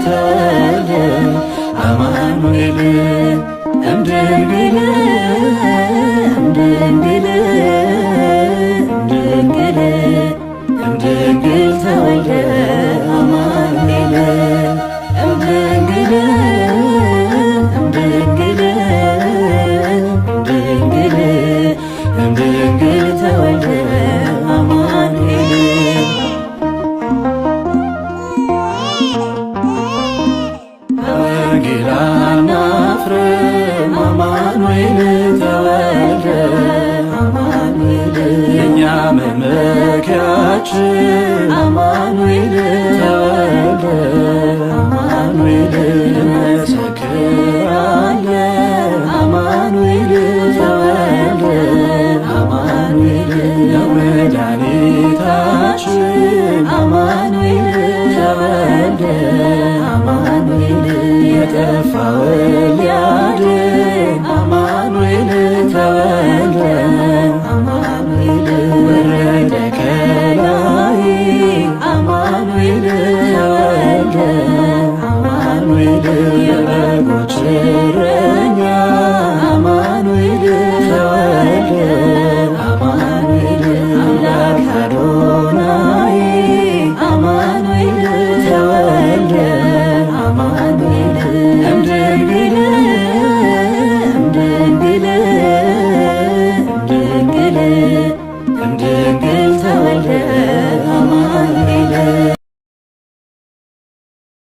ተወልደ አማኑኤል እምድንግል እምድንግል እምድንግል እምድንግል ተወልደ አማኑኤል እምድንግል እምድንግል እምድንግል እምድንግል ተወልደ አማኑኤል በወንጌል አናፍርም አማኑኤል ተወልደ አማኑኤል የእኛ መመኪያችን አማኑኤል ተወልደ አማኑኤል እንመሰክራለን አማኑኤል ተወልደ አማኑኤል ለመድኃኒታችን አማኑኤል ተወልደ አማኑኤል የጠፋውን